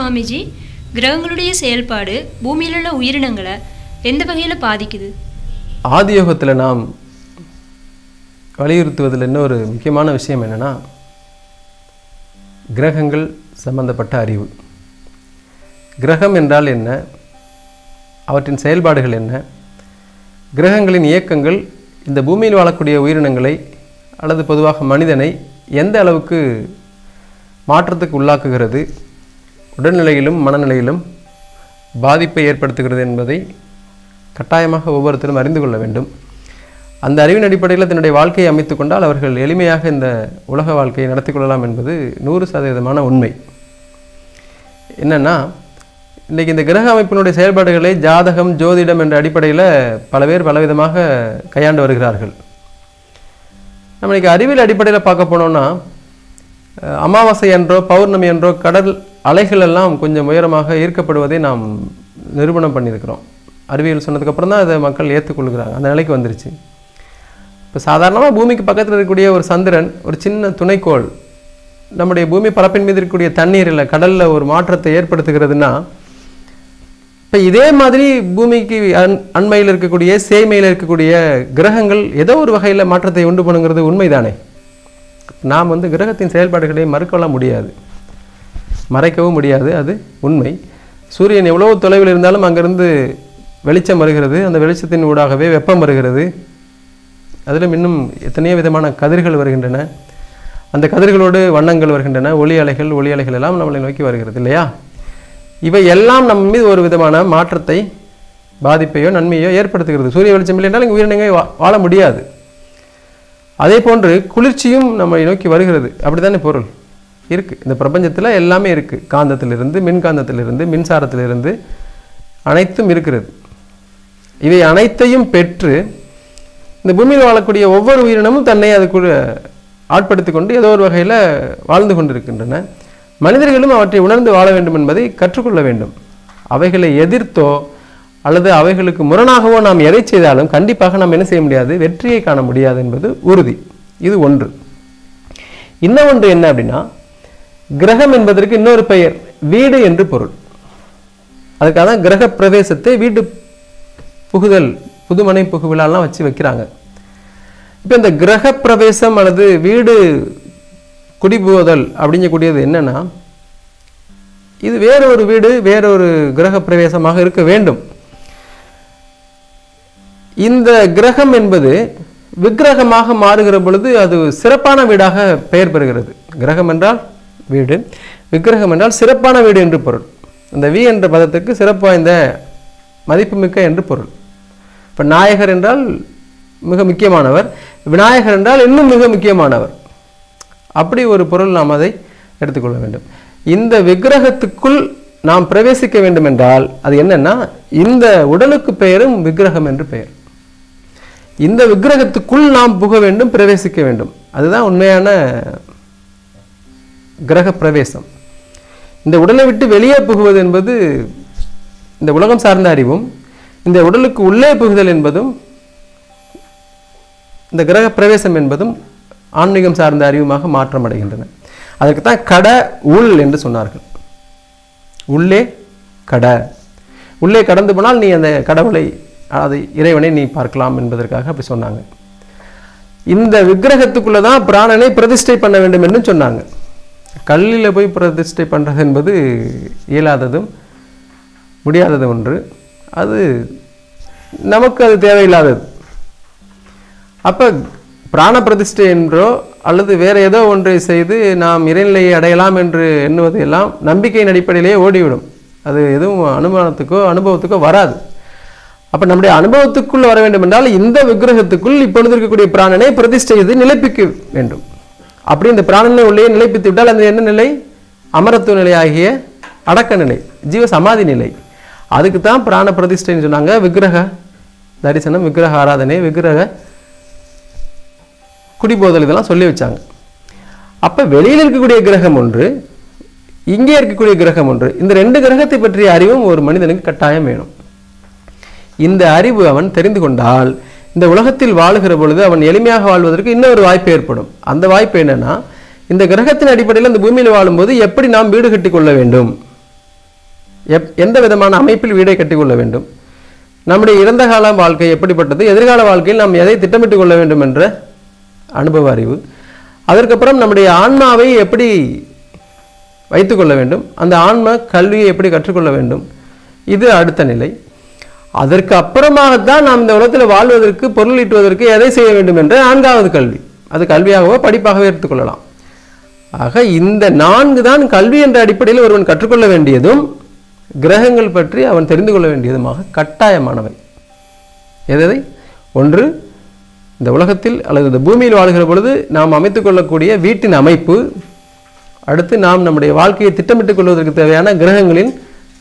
சுவாமிஜி, கிரகங்களுடைய செயல்பாடு பூமியில் உள்ள உயிரினங்களை எந்த வகையில் பாதிக்குது? ஆதியோகத்தில் நாம் வலியுறுத்துவதில் இன்னொரு முக்கியமான விஷயம் என்னென்னா, கிரகங்கள் சம்பந்தப்பட்ட அறிவு. கிரகம் என்றால் என்ன, அவற்றின் செயல்பாடுகள் என்ன, கிரகங்களின் இயக்கங்கள் இந்த பூமியில் வாழக்கூடிய உயிரினங்களை அல்லது பொதுவாக மனிதனை எந்த அளவுக்கு மாற்றத்துக்கு உள்ளாக்குகிறது, உடல்நிலையிலும் மனநிலையிலும் பாதிப்பை ஏற்படுத்துகிறது என்பதை கட்டாயமாக ஒவ்வொருத்தரும் அறிந்து கொள்ள வேண்டும். அந்த அறிவின் அடிப்படையில் தன்னுடைய வாழ்க்கையை அமைத்து கொண்டால் அவர்கள் எளிமையாக இந்த உலக வாழ்க்கையை நடத்தி கொள்ளலாம் என்பது 100% உண்மை. என்னென்னா, இன்றைக்கி இந்த கிரக அமைப்பினுடைய செயல்பாடுகளை ஜாதகம், ஜோதிடம் என்ற அடிப்படையில் பல பேர் பலவிதமாக கையாண்டு வருகிறார்கள். நம்ம இன்றைக்கி அறிவியல் அடிப்படையில் பார்க்க போனோம்னா, அமாவாசை என்றோ பௌர்ணமி என்றோ கடல் அலைகள் எல்லாம் கொஞ்சம் உயரமாக ஈர்க்கப்படுவதை நாம் நிரூபணம் பண்ணியிருக்கிறோம். அறிவியல் சொன்னதுக்கப்புறம் தான் அதை மக்கள் ஏற்றுக்கொள்கிறாங்க. அந்த நிலைக்கு வந்துருச்சு. இப்போ சாதாரணமாக பூமிக்கு பக்கத்தில் இருக்கக்கூடிய ஒரு சந்திரன், ஒரு சின்ன துணைக்கோள், நம்முடைய பூமி பரப்பின் மீது இருக்கக்கூடிய தண்ணீரில் கடலில் ஒரு மாற்றத்தை ஏற்படுத்துகிறதுனா, இப்போ இதே மாதிரி பூமிக்கு அண்மையில் இருக்கக்கூடிய சேமையில் இருக்கக்கூடிய கிரகங்கள் ஏதோ ஒரு வகையில் மாற்றத்தை உண்டு பண்ணுங்கிறது உண்மைதானே. நாம் கிரகத்தின் செயல்பாடுகளை மறுக்கலாம் முடியாது, மறைக்கவும் முடியாது, அது உண்மை. சூரியன் எவ்வளோ தொலைவில் இருந்தாலும் அங்கேருந்து வெளிச்சம் வருகிறது, அந்த வெளிச்சத்தின் ஊடாகவே வெப்பம் வருகிறது, அதிலும் இன்னும் எத்தனையோ விதமான கதிர்கள் வருகின்றன, அந்த கதிர்களோடு வண்ணங்கள் வருகின்றன, ஒளி அலைகள் எல்லாம் நம்மளை நோக்கி வருகிறது இல்லையா. இவை எல்லாம் நம்ம மீது ஒரு விதமான மாற்றத்தை, பாதிப்பையோ நன்மையோ ஏற்படுத்துகிறது. சூரிய வெளிச்சம் இல்லை என்றால் இங்கே உயிரினங்கள் வாழ முடியாது. அதே போன்று குளிர்ச்சியும் நம்மை நோக்கி வருகிறது. அப்படி தானே பொருள் இருக்குது. இந்த பிரபஞ்சத்தில் எல்லாமே இருக்குது. காந்தத்திலிருந்து, மின்காந்தத்திலிருந்து, மின்சாரத்திலிருந்து அனைத்தும் இருக்கிறது. இவை அனைத்தையும் பெற்று இந்த பூமியில் வாழக்கூடிய ஒவ்வொரு உயிரினமும் தன்னை அதுக்குள்ள ஆட்படுத்தி கொண்டு ஏதோ ஒரு வகையில் வாழ்ந்து கொண்டிருக்கின்றன. மனிதர்களும் அவற்றை உணர்ந்து வாழ வேண்டும் என்பதை கற்றுக்கொள்ள வேண்டும். அவைகளை எதிர்த்தோ அல்லது அவைகளுக்கு முரணாகவோ நாம் எதை செய்தாலும் கண்டிப்பாக நாம் என்ன செய்ய முடியாது, வெற்றியை காண முடியாது என்பது உறுதி. இது ஒன்று. இன்னொன்று என்ன அப்படின்னா, கிரகம் என்பதற்கு இன்னொரு பெயர் வீடு என்று பொருள். அதுக்காக தான் கிரக பிரவேசத்தை வீடு புகுதல், புதுமனை புகுவிழாலாம் வச்சு வைக்கிறாங்க. இப்போ இந்த கிரக பிரவேசம் அல்லது வீடு குடிபுகுதல் அப்படிங்கக்கூடியது என்னன்னா, இது வேறொரு வீடு, வேறொரு கிரக பிரவேசமாக இருக்க வேண்டும். இந்த கிரகம் என்பது விக்கிரகமாக மாறுகிற பொழுது அது சிறப்பான வீடாக பெயர் பெறுகிறது. கிரகம் என்றால் வீடு, விக்கிரகம் என்றால் சிறப்பான வீடு என்று பொருள். இந்த வி என்ற பதத்துக்கு சிறப்பு வாய்ந்த, மதிப்புமிக்க என்று பொருள். இப்போ நாயகர் என்றால் மிக முக்கியமானவர், விநாயகர் என்றால் இன்னும் மிக முக்கியமானவர். அப்படி ஒரு பொருள் நாம் அதை எடுத்துக்கொள்ள வேண்டும். இந்த விக்கிரகத்துக்குள் நாம் பிரவேசிக்க வேண்டும் என்றால் அது என்னன்னா, இந்த உடலுக்கு பெயரும் விக்கிரகம் என்று பெயர். இந்த விக்கிரகத்துக்குள் நாம் புக வேண்டும், பிரவேசிக்க வேண்டும். அதுதான் உண்மையான கிரக பிரவேசம். இந்த உடலை விட்டு வெளியே புகுவது என்பது இந்த உலகம் சார்ந்த அறிவும், இந்த உடலுக்கு உள்ளே புகுதல் என்பதும், இந்த கிரக பிரவேசம் என்பதும் ஆன்மீகம் சார்ந்த அறிவுமாக மாற்றம் அடைகின்றன. அதற்கு தான் கட உள் என்று சொன்னார்கள். உள்ளே கட, உள்ளே கடந்து போனால் நீ அந்த கடவுளை, அது இறைவனை நீ பார்க்கலாம் என்பதற்காக அப்படி சொன்னாங்க. இந்த விக்கிரகத்துக்குள்ளே தான் பிராணனை பிரதிஷ்டை பண்ண வேண்டும் என்று சொன்னாங்க. கல்லில் போய் பிரதிஷ்டை பண்ணுறது என்பது இயலாததும் முடியாதது ஒன்று. அது நமக்கு அது தேவையில்லாதது. அப்போ பிராண பிரதிஷ்டை என்றோ அல்லது வேறு ஏதோ ஒன்றை செய்து நாம் இறைநிலையை அடையலாம் என்று எண்ணுவது எல்லாம் நம்பிக்கையின் அடிப்படையிலேயே ஓடிவிடும். அது எதுவும் அனுபவத்துக்கோ வராது. அப்போ நம்முடைய அனுபவத்துக்குள் வர வேண்டும் என்றால் இந்த விக்கிரகத்துக்குள் இப்பொழுது இருக்கக்கூடிய பிராணனை பிரதிஷ்டை செய்து நிலைப்பிக்க வேண்டும். அப்படி இந்த பிராணனை உள்ளே நிலைப்பித்து விட்டால் அந்த என்ன நிலை? அமரத்துவ நிலை ஆகிய அடக்க நிலை, ஜீவ சமாதி நிலை. அதுக்கு தான் பிராண பிரதிஷ்டைன்னு சொன்னாங்க. விக்கிரக தரிசனம், விக்கிரக ஆராதனை, விக்கிரக குடிபோதல் இதெல்லாம் சொல்லி வச்சாங்க. அப்போ வெளியில் இருக்கக்கூடிய கிரகம் ஒன்று, இங்கே இருக்கக்கூடிய கிரகம் ஒன்று. இந்த ரெண்டு கிரகத்தை பற்றிய அறிவும் ஒரு மனிதனுக்கு கட்டாயம் வேணும். இந்த அறிவு அவன் தெரிந்து கொண்டால் இந்த உலகத்தில் வாழுகிற பொழுது அவன் எளிமையாக வாழ்வதற்கு இன்னொரு வாய்ப்பு ஏற்படும். அந்த வாய்ப்பு என்னன்னா, இந்த கிரகத்தின் அடிப்படையில் இந்த பூமியில் வாழும்போது எப்படி நாம் வீடு கட்டி கொள்ள வேண்டும், எந்த விதமான அமைப்பில் வீடை கட்டிக்கொள்ள வேண்டும், நம்முடைய இறந்த கால வாழ்க்கை எப்படிப்பட்டது, எதிர்கால வாழ்க்கையில் நாம் எதை திட்டமிட்டுக் கொள்ள வேண்டும் என்ற அனுபவ அறிவு. அதற்கப்புறம் நம்முடைய ஆன்மாவை எப்படி வைத்துக்கொள்ள வேண்டும், அந்த ஆன்ம கல்வியை எப்படி கற்றுக்கொள்ள வேண்டும், இது அடுத்த நிலை. அதற்கு அப்புறமாகத்தான் நாம் இந்த உலகத்தில் வாழ்வதற்கு, பொருள் ஈட்டுவதற்கு எதை செய்ய வேண்டும் என்ற 4வது கல்வி. அது கல்வியாகவோ படிப்பாகவோ எடுத்துக்கொள்ளலாம். ஆக இந்த 4 தான் கல்வி என்ற அடிப்படையில் ஒருவன் கற்றுக்கொள்ள வேண்டியதும் கிரகங்கள் பற்றி அவன் தெரிந்து கொள்ள வேண்டியதுமாக கட்டாயமானவை. எதை? ஒன்று, இந்த உலகத்தில் அல்லது இந்த பூமியில் வாழ்கிற பொழுது நாம் அமைத்துக் கொள்ளக்கூடிய வீட்டின் அமைப்பு. அடுத்து நாம் நம்முடைய வாழ்க்கையை திட்டமிட்டுக் கொள்வதற்கு தேவையான கிரகங்களின்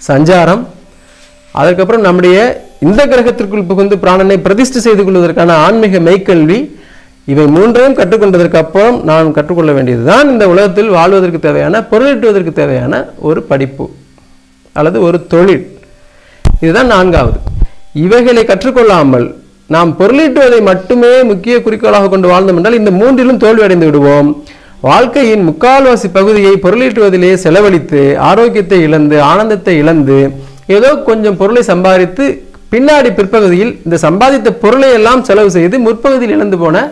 சஞ்சாரம். அதற்கப்புறம் நம்முடைய இந்த கிரகத்திற்குள் புகுந்து பிராணனை பிரதிஷ்டை செய்து கொள்வதற்கான ஆன்மீக மெய்க்கல்வி. இவை 3ஐயும் கற்றுக்கொண்டதற்கு அப்புறம் நான் கற்றுக்கொள்ள வேண்டியதுதான் இந்த உலகத்தில் வாழ்வதற்கு தேவையான, பொருளீட்டுவதற்கு தேவையான ஒரு படிப்பு அல்லது ஒரு தொழில். இதுதான் 4வது. இவைகளை கற்றுக்கொள்ளாமல் நாம் பொருளீட்டுவதை மட்டுமே முக்கிய குறிக்கோளாக கொண்டு வாழ்ந்தோம் என்றால் இந்த 3லும் தோல்வி அடைந்து விடுவோம். வாழ்க்கையின் 3/4 பகுதியை பொருளீட்டுவதிலே செலவழித்து ஆரோக்கியத்தை இழந்து, ஆனந்தத்தை இழந்து, ஏதோ கொஞ்சம் பொருளை சம்பாதித்து பின்னாடி பிற்பகுதியில் இந்த சம்பாதித்த பொருளை எல்லாம் செலவு செய்து முற்பகுதியில் இழந்து போன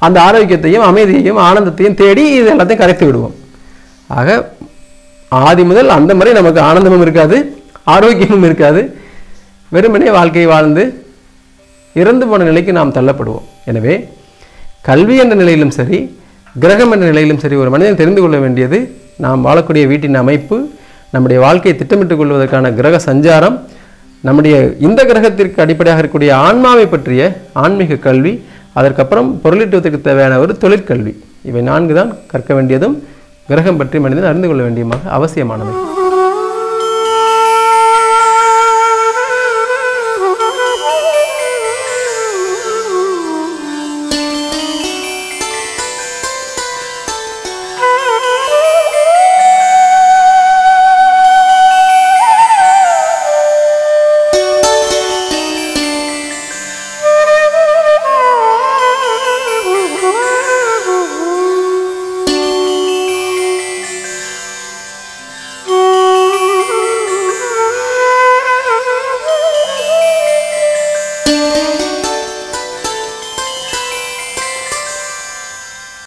அந்த ஆரோக்கியத்தையும் அமைதியையும் ஆனந்தத்தையும் தேடி இது எல்லாத்தையும் கரைத்து விடுவோம். ஆக ஆதி முதல் அந்த முறை நமக்கு ஆனந்தமும் இருக்காது, ஆரோக்கியமும் இருக்காது. வெறுமனே வாழ்க்கையை வாழ்ந்து இறந்து போன நிலைக்கு நாம் தள்ளப்படுவோம். எனவே கல்வி என்ற நிலையிலும் சரி, கிரகம் என்ற நிலையிலும் சரி, ஒரு மனிதன் தெரிந்து கொள்ள வேண்டியது நாம் வாழக்கூடிய வீட்டின் அமைப்பு, நம்முடைய வாழ்க்கையை திட்டமிட்டுக் கொள்வதற்கான கிரக சஞ்சாரம், நம்முடைய இந்த கிரகத்திற்கு அடிப்படையாக இருக்கக்கூடிய ஆன்மாவை பற்றிய ஆன்மீக கல்வி, அதற்கப்புறம் பொருளீட்டுவதற்கு தேவையான ஒரு தொழிற்கல்வி. இவை 4 தான் கற்க வேண்டியதும் கிரகம் பற்றி மனிதன் அறிந்து கொள்ள வேண்டியமாக அவசியமானது.